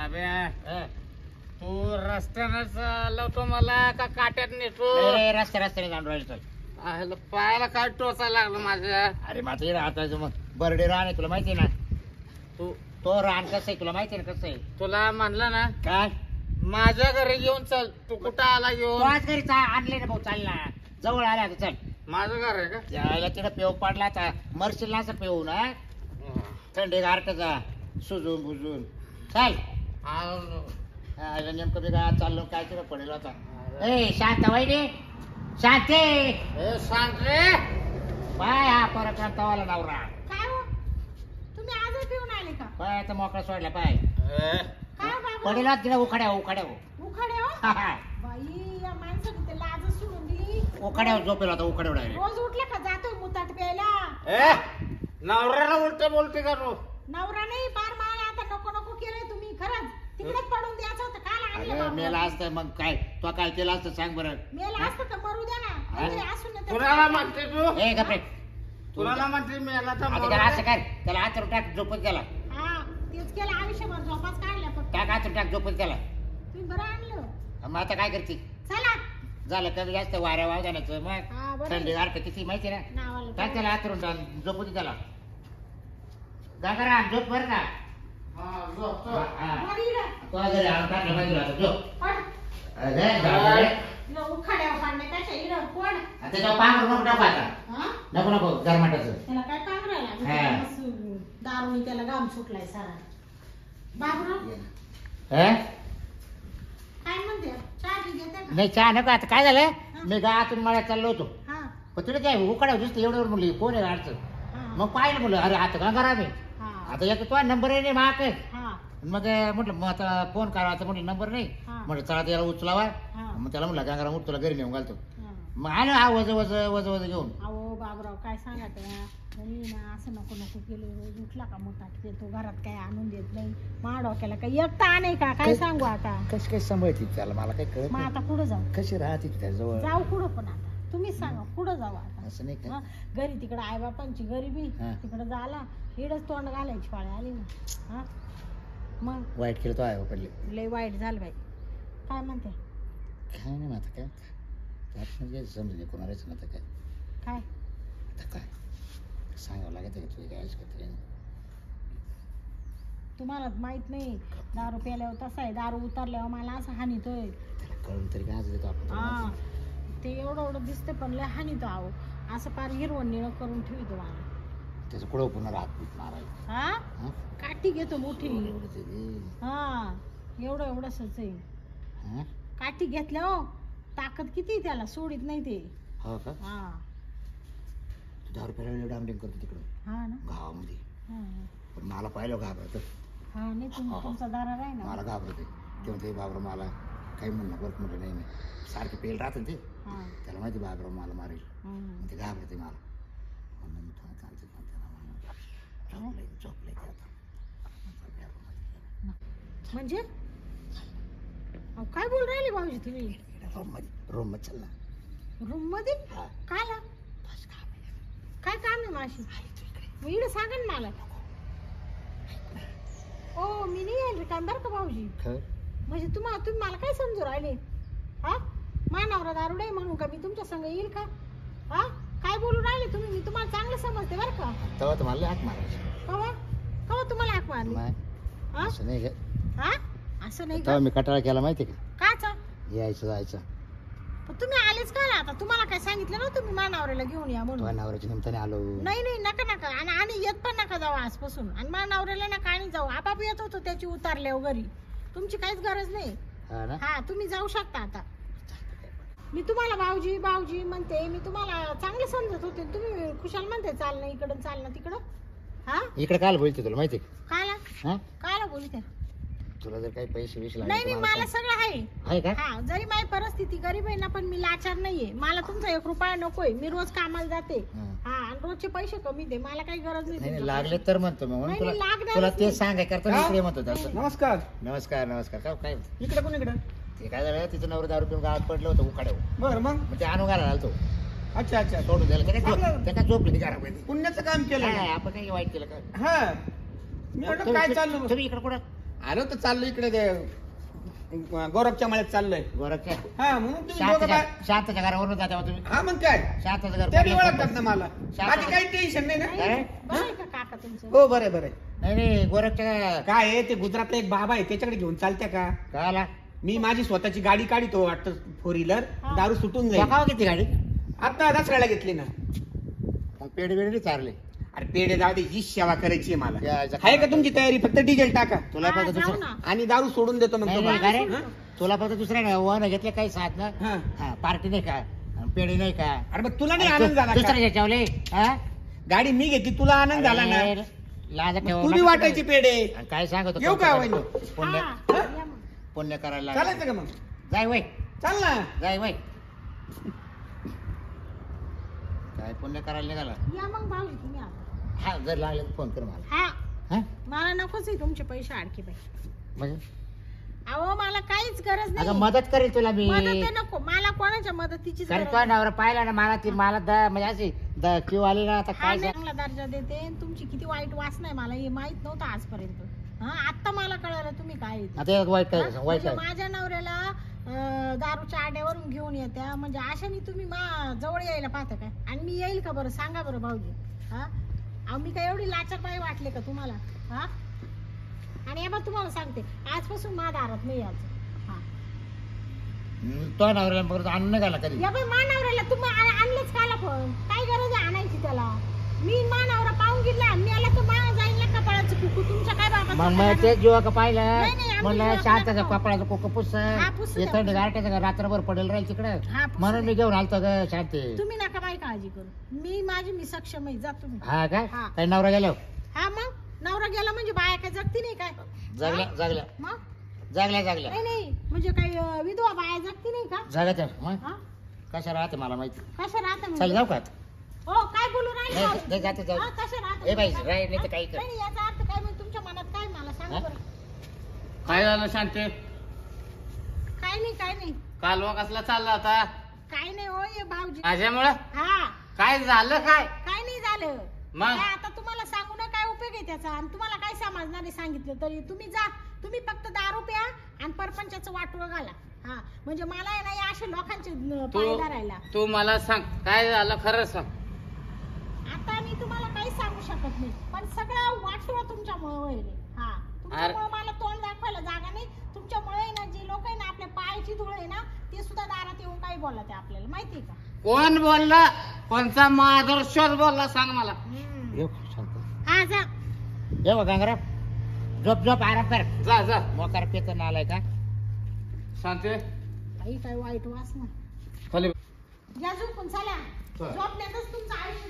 बाब्या तू रस्त्यानंच लावतो मला का काट्यात नेतो? रस्त्याने जाऊन राहिलो चल. पायाला काय टोचा लागलं माझ्या. अरे माझं राहता मग बर्डे राहणे तुला माहिती ना. तू तो रान कसं आहे तुला माहिती आहे ना कसं आहे. तुला म्हणलं ना काय माझ्या घरी घेऊन चल. तू कुठं आला घेऊन? आज घरी आणले ना भाऊ चाल ना जवळ आला आता चल. माझं घर आहे का? यायला तिकडे पेव पडला आता मरशील ना असं पेऊ ना थंडी गारठा सुजून बुजून चाल. नेमकं मी गावात चाललो काय तिकडे पडेल आता. ए शांत वहिनी शांती सांग रे. पाय हा परत तवाला नवरा काय हो तुम्ही आज पिऊन आले का? पाय आता मोकळा सोडला पाय काय बाबा पडेल तिला उखाड्या उखाड्या उखाडे हो बाई या माणसाने ते लाज सोडून दिली. उखाड्यावर झोपेल आता उखाड्या डायरेक्ट. रोज उठला का जातो मुताट प्यायला. नवऱ्याला उलट बोलते का तू? नवरा नाही पार मला आता नको नको केलंय तुम्ही. खरंच तिकडेच पडून द्यायचं होतं. काल आणलं मेला असतं मग काय तो काय केलं असतं सांग बरं. मेला असतं तर मरू द्या ना. म्हणजे असून ना कुणाला म्हणते तू? ए गप्रे कुणाला म्हणते मेला तर आता त्याला असं काय त्याला हात टाक झोपत गेला. हा तेच केलं आयुष्यभर झोपाच काढल्या फक्त. टाक हात टाक झोपत गेला. तुम्ही बरं आणलं. मग आता काय करते चला झालं कमी जास्त वाऱ्या वावदाण्याचं हा, मग बरं. थंडी गारठ किती माहिती ना. नावाला काय त्याला हातरून झोपू दे त्याला. गागाराम झोप बरं का. बरं इकडं. तो घरी आणून टाकलं पाहिजे आता झोप. पड. अरे उखाड्यावर पाडण्यापेक्षा इकडं पड. त्याच्यावर पांघरून नको टाकू आता. हा नको नको गरमाटाचं. त्याला काय पांघरायला हा. दारूनी त्याला गाम सुटलाय सारा. बाबराव हे? काय म्हणते चहा बी घेते का? नाही चहा नको आता काय झालं मी गावातून मळ्यात चाललो होतो हा पण तुला काय उकाड्या दिसतं एवढ्यावर म्हणली कोण आहे अडचण. हा मग पाहिलं म्हणलं अरे आता का करा मी हा आता एक तो नंबर आहे नाही महाग हा मग म्हटलं मग आता फोन करावा आता म्हटलं नंबर नाही हा. म्हटलं चला त्याला उचलावा हा. मग त्याला म्हटलं गंगाराम उठ तुला घरी नेऊन घालतो. हा. मग आलं हा वज वज वज वज घेऊन. अहो बाबराव काय सांगा त्या मी ना असं नको नको केलं. रोज उठला का मोठाट येतो घरात काय आणून देत नाही. मा डोक्याला काही एकटा नाही का काय सांगू आता. कशी काय सांभाळते त्याला मला काही कळत मग आता पुढं जाऊ कशी राहते त्याजवळ जाऊ कुठं पण आता तुम्हीच सांगा पुढं जाऊ आता. असं नाही का हा, घरी तिकडं आईबापांची गरिबी हा. तिकडं झाला इडच तोंड घालायची पाळी आली ना. हा मग वाईट केलं तो आहे पडले लय वाईट झालं बाई. काय म्हणते काय नाही आता काय त्यात समजून कोणालाच ना आता काय काय आता काय सांगावं लागत का तुझी काय करते. तुम्हाला माहित नाही दारू प्यायल्यावर तसा आहे. दारू उतरल्यावर मला असं हानितोय. त्याला कळून तरी काय देतो हा आपण. ते एवढं एवढं दिसते पण लय हानितो आहो. असं पार हिरवण निळं करून ठेवतो मला. त्याचं कुठं पुन्हा राहत पीत मारायला. हा काठी घेतो मोठी. एवढं ते दे. हा एवढं एवढंसच आहे. हा? काठी घातल्या हो ताकद किती त्याला सोडित नाही ते. हो का हा तू 10 रुपयाला डांबलिंग करतो तिकडं हा ना गावामध्ये हा पण मला पाहिलं घाबरत हा नाही तुमचा दारार आहे ना. मला घाबरते तेव्हा ते बाबरा मला काही म्हणणं बरं म्हटलं नाही नाही सारखे पेल राहतं ना ते हा त्याला माहिती बाबरा मला मारेल हम्म. मग ते घाबरते मला म्हणून मी थोडं चालते त्याला झोपले ते आता म्हणजे अहो, काय बोल राहिले भाऊजी तुम्ही. रूम मध्ये चल ना. रूम मध्ये हा. काला बस काम आहे. काय काम आहे माशी. आहे तू इकडे. मग इकडे सांगा ना मला. ओ मी नाही येईल काम बरं का भाऊजी. खरं? म्हणजे तुम्ही मला काय समजू राहिले. हा मानावरा दारुडे आहे म्हणून का मी तुमच्या संग येईल का. हा काय बोलू राहिले तुम्ही. मी तुम्हाला चांगलं समजते बरं का. तेव्हा तर मला हात मारायची कवा कवा तुम्हाला हाक मारली. नाही हा असं नाही का हा असं नाही का. तेव्हा मी कटाळा केला माहिती का काचा यायचं जायचं पण तुम्ही आलेच का आता. तुम्हाला काय सांगितलं ना तुम्ही मानावऱ्याला घेऊन या तो म्हणून. नवऱ्याच्या निमित्ताने आलो. नाही नाही नका नका आणि येत पण नका जाऊ आजपासून. आणि मानावऱ्याला नका आणि जाऊ आपाप येत होतो त्याची उतारल्यावर घरी. तुमची काहीच गरज नाही. हा ना हा तुम्ही जाऊ शकता आता. मी तुम्हाला भाऊजी भाऊजी म्हणते. मी तुम्हाला चांगलं समजत होते. तुम्ही खुशाल म्हणते चाल ना इकडं चाल ना तिकडं. हा इकडे काल बोलते तुला माहिती का. काला हा काला बोलते. तुला जर काही पैसे विषय नाही नाही मला सगळं आहे. आहे का हा जरी माझी परिस्थिती गरीब आहे ना पण मी लाचार नाहीये. मला तुमचा 1 रुपया नकोय. मी रोज कामाला जाते. हा. हा आणि रोजचे पैसे कमी दे. मला काही गरज नाही नाही तुमच्या लागले तर म्हणतो मग म्हणून नाही, तुला नाही, लागणारच तुला नाही. तेच सांगाय करतो मी इकडे म्हणतो तसं. नमस्कार. नमस्कार नमस्कार काय काय इकडे कोण इकडे. ते काय झालं तिचं नवरा दारू पिऊन गावात पडलं होतं उखाड्यावर बर मग. मग ते आणून घालायला आलतो अच्छा अच्छा. सोडून द्यायला चांगलं. त्याला झोपली घरामध्ये. पुण्याचं काम केलं. काय आपण काही वाईट केलं का हा मी म्हटलं काय चाललं. तुम्ही इकडे कुठं आलो तर चाललो इकडे ते गौरवच्या मळ्यात चाललोय. गोरखच्या हा म्हणून तुम्ही दोघं बा- शांतच्या घरावरून जाते तुम्ही. हा मग काय शांतचं घर तरी कुठलं? ओळखतात ना मला. बाकी काही टेन्शन नाही ना. काय? बरं आहे का काका तुमचं? हो बरं बरं. नाही नाही गोरखच्या काय आहे ते गुजरातला एक बाबा आहे त्याच्याकडे घेऊन चालत्या का? काय आला मी माझी स्वतःची गाडी काढतो वाटतं 4 व्हीलर. हा. दारू सुटून जाईल. बघावं किती गाडी आता दसऱ्याला घेतली ना. मग पेढे बिडे चारले अरे पेढे जाऊ दे ही सेवा करायची आहे मला. यायचं आहे का तुमची तयारी? फक्त डिझेल टाका तुला हा, फक्त जाऊ दुसरं ना. आणि दारू सोडून देतो मग नाही, तुम्हाला. नाही, का रे? हा? तुला फक्त दुसऱ्या वन घेतले काही साथ ना हा. हा पार्टी नाही का आणि पेढे नाही का अरे मग तुला नाही आनंद झाला दुसऱ्या का? ज्याच्यावले हा गाडी मी घेतली तुला आनंद झाला ना. अरे, लाज ठेव तू बी वाटायची पेढे. आणि काय सांगतो येऊ का वहिनी? पुण्य हा, या मग. पुण्य करायला चालायचं का मग? जाय वय चाल ना. जाय वय काय पुण्य करायला निघाला या मग भाऊजी तुम्ही आता. हा जर लागले तर फोन कर मला हा हा मला नकोच आहे तुमचे पैसे आणखी बाई. म्हणजे अहो मला काहीच गरज अगं नाही. मदत करेल तुला मी मदत आहे नको मला कोणाच्या मदतीची कारण तो नवरा पाहिला ना मला ती मला म्हणजे अशी क्यू आली ना आता हा काय नाही, चांगला दर्जा देते आणि तुमची किती वाईट वासना आहे मला हे माहित नव्हतं आजपर्यंत. हा आता मला कळलं तुम्ही काय आहे ते. आता एक वाईट हा? काय वाईट म्हणजे काय माझ्या नवऱ्याला दारूच्या आड्यावरून घेऊन येत्या म्हणजे अशाने तुम्ही जवळ यायला पाहता काय आणि मी येईल का बरं सांगा बरं भाऊजी. हा अहो मी काय एवढी लाचारबाई वाटले का तुम्हाला? हा आणि हे बघ तुम्हाला सांगते आजपासून माझ्या दारात नाही यायचं. हा तो नवऱ्याला परत आणून नाही घाला कधी या बाई मानावऱ्याला तुम्ही आणलेच काला पण काय गरज आहे आणायची त्याला? मी मानावरा पाहून गेला मी आला तर मा जाईल ना कपाळाचं कुकू तुमच्या काय बाबा मग ते जीवा का नाही, पाहिलं नाही, आम्ही म्हणलं जीवा शांताचं करतो. कपड्याचं कोक पुस हा, पुसू द्या. थंड गारट्याचं रात्रभर पडेल राहील तिकडं हा, पुसू म्हणून मी द्या. घेऊन आलतो ग शांती तुम्ही नका बाई काळजी करू मी सक्षम आहे जा तुम्ही. हा काय हा. काही नवरा गेलो हा मग नवरा गेला म्हणजे बाया काय जगती नाही काय? जागल्या हा? जागल्या मग जागल्या जागल्या नाही नाही म्हणजे काही विधवा बाया जगती नाही का? जागाच्या मग हा? कशा राहते मला माहिती कशा राहता चल म्हणजे? जाऊ का हो काय बोलू राहिले नाही, भाऊजी? नाही, जाते, जाऊ. हा, कशा राहता ए बाई, म्हणजे? राही, नाही तर काही कर. नाही, याचा अर्थ काय म्हणजे तुमच्या मनात काय मला सांगा हा? बरं. काय झालं शांती? काय नाही कालवा कसला चालला होता काय नाही हो ये भाऊजी. माझ्यामुळं हा काय झालं काय? काय नाही झालं. मग? काय आता तुम्हाला सांगून काय उपयोग आहे त्याचा आणि तुम्हाला काय समजणार आहे सांगितलं तरी तुम्ही जा तुम्ही फक्त दारू प्या आणि परपंचाचं वाटोळं घाला. हा म्हणजे मला आहे ना या अशा लोकांचे पाय धरायला. तू मला सांग काय झालं खरं सांग. आता मी तुम्हाला काही सांगू शकत नाही पण सगळं वाटोळं तुमच्यामुळे होईल. हा तुमच्यामुळे मला तोंड दाखवायला जागा नाही. तुमच्यामुळे आहे ना जे लोक आहे ना आपल्या पायाची धूळ आहे ना ते सुद्धा दारात येऊन काही बोलत आहे आपल्याला माहिती का? कोण बोलला? कोणता माधुरश्वर बोलला सांग मला. येऊ का, शांत हा जा. येऊ गंगराम झोप झोप आराम कर जा जा मोकार पेत आलाय का शांती काही काय वाईट वास ना खाली या झोपून चला. चल. झोपण्यातच तुमचं आयुष्य